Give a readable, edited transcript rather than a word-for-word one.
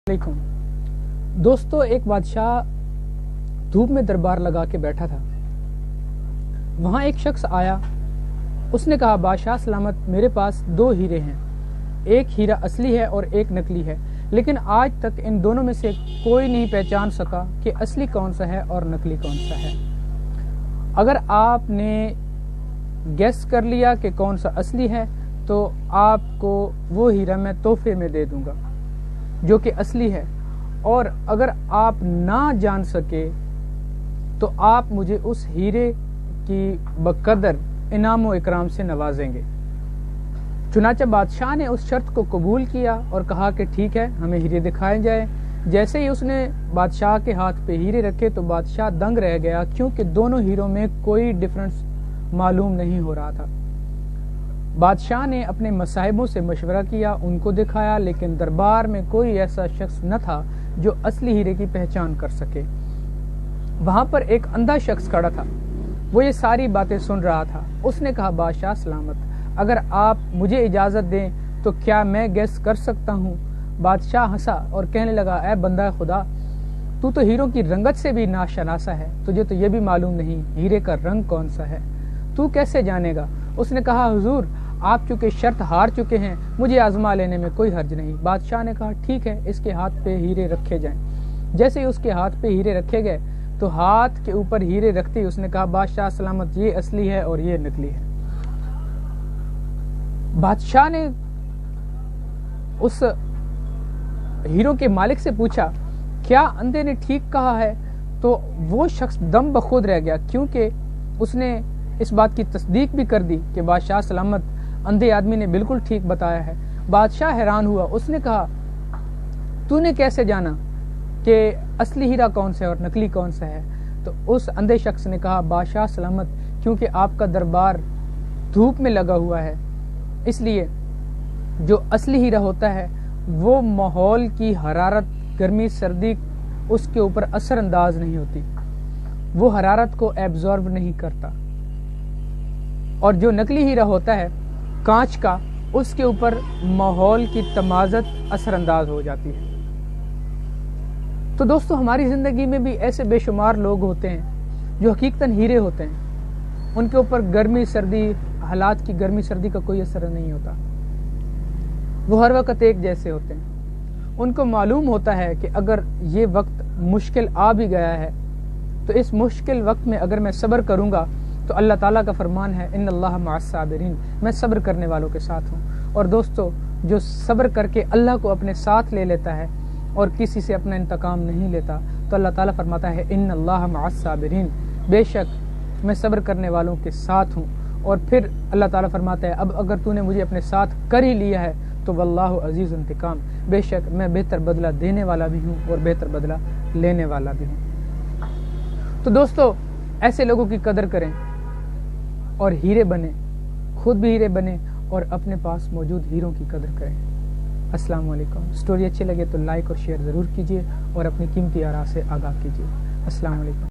दोस्तों, एक बादशाह धूप में दरबार लगा के बैठा था। वहां एक शख्स आया। उसने कहा, बादशाह सलामत, मेरे पास 2 हीरे हैं, एक हीरा असली है और एक नकली है, लेकिन आज तक इन दोनों में से कोई नहीं पहचान सका कि असली कौन सा है और नकली कौन सा है। अगर आपने गैस कर लिया कि कौन सा असली है तो आपको वो हीरा मैं तोहफे में दे दूंगा जो कि असली है, और अगर आप ना जान सके तो आप मुझे उस हीरे की बकदर इनाम व इकराम से नवाजेंगे। चुनांचे बादशाह ने उस शर्त को कबूल किया और कहा कि ठीक है, हमें हीरे दिखाए जाए। जैसे ही उसने बादशाह के हाथ पे हीरे रखे तो बादशाह दंग रह गया, क्योंकि दोनों हीरों में कोई डिफरेंस मालूम नहीं हो रहा था। बादशाह ने अपने मसाहिबों से मशवरा किया, उनको दिखाया, लेकिन दरबार में कोई ऐसा शख्स न था जो असली हीरे की पहचान कर सके। वहां पर एक अंधा शख्स खड़ा था, वो ये सारी बातें सुन रहा था। उसने कहा, बादशाह सलामत, अगर आप मुझे इजाजत दें तो क्या मैं गैस कर सकता हूँ? बादशाह हंसा और कहने लगा, ऐ बंदा खुदा, तू तो हीरों की रंगत से भी नाशनासा है, तुझे तो ये भी मालूम नहीं हीरे का रंग कौन सा है, तू कैसे जानेगा? उसने कहा, हुजूर, आप चूंकि शर्त हार चुके हैं, मुझे आजमा लेने में कोई हर्ज नहीं। बादशाह ने कहा, ठीक है, इसके हाथ पे हीरे रखे जाएं। जैसे ही उसके हाथ पे हीरे रखे गए तो हाथ के ऊपर हीरे रखते ही उसने कहा, बादशाह सलामत, ये असली है और ये नकली है। बादशाह ने उस हीरो के मालिक से पूछा, क्या अंधे ने ठीक कहा है? तो वो शख्स दम बखुद रह गया, क्योंकि उसने इस बात की तस्दीक भी कर दी कि बादशाह सलामत, अंधे आदमी ने बिल्कुल ठीक बताया है। बादशाह हैरान हुआ। उसने कहा, तूने कैसे जाना कि असली हीरा कौन सा है और नकली कौन सा है? तो उस अंधे शख्स ने कहा, बादशाह सलामत, क्योंकि आपका दरबार धूप में लगा हुआ है, इसलिए जो असली हीरा होता है वो माहौल की हरारत, गर्मी, सर्दी उसके ऊपर असर अंदाज नहीं होती, वो हरारत को एब्जॉर्ब नहीं करता। और जो नकली हीरा होता है कांच का, उसके ऊपर माहौल की तमाज़त असरअंदाज हो जाती है। तो दोस्तों, हमारी ज़िंदगी में भी ऐसे बेशुमार लोग होते हैं जो हकीकतन हीरे होते हैं, उनके ऊपर गर्मी सर्दी, हालात की गर्मी सर्दी का कोई असर नहीं होता, वो हर वक्त एक जैसे होते हैं। उनको मालूम होता है कि अगर ये वक्त मुश्किल आ भी गया है तो इस मुश्किल वक्त में अगर मैं सब्र करूँगा तो अल्लाह ताला का फरमान है, इन्नल्लाह मअस-साबिरीन, मैं सब्र करने वालों के साथ हूँ। और दोस्तों, जो सब्र करके अल्लाह को अपने साथ ले लेता है और किसी से अपना इंतकाम नहीं लेता, तो अल्लाह ताला फरमाता है, इन्नल्लाह मअस-साबिरीन, बेशक मैं सब्र करने वालों के साथ हूँ। और फिर अल्लाह ताला फरमाता है, अब अगर तूने मुझे अपने साथ कर ही लिया है तो वल्लाहु अजीज़ इंतकाम, बेशक मैं बेहतर बदला देने वाला भी हूँ और बेहतर बदला लेने वाला भी हूँ। तो दोस्तों, ऐसे लोगों की कदर करें और हीरे बने, खुद भी हीरे बने और अपने पास मौजूद हीरों की कदर करें। अस्सलाम वालेकुम। स्टोरी अच्छी लगे तो लाइक और शेयर ज़रूर कीजिए और अपनी कीमती आरा से आगाह कीजिए। अस्सलाम वालेकुम।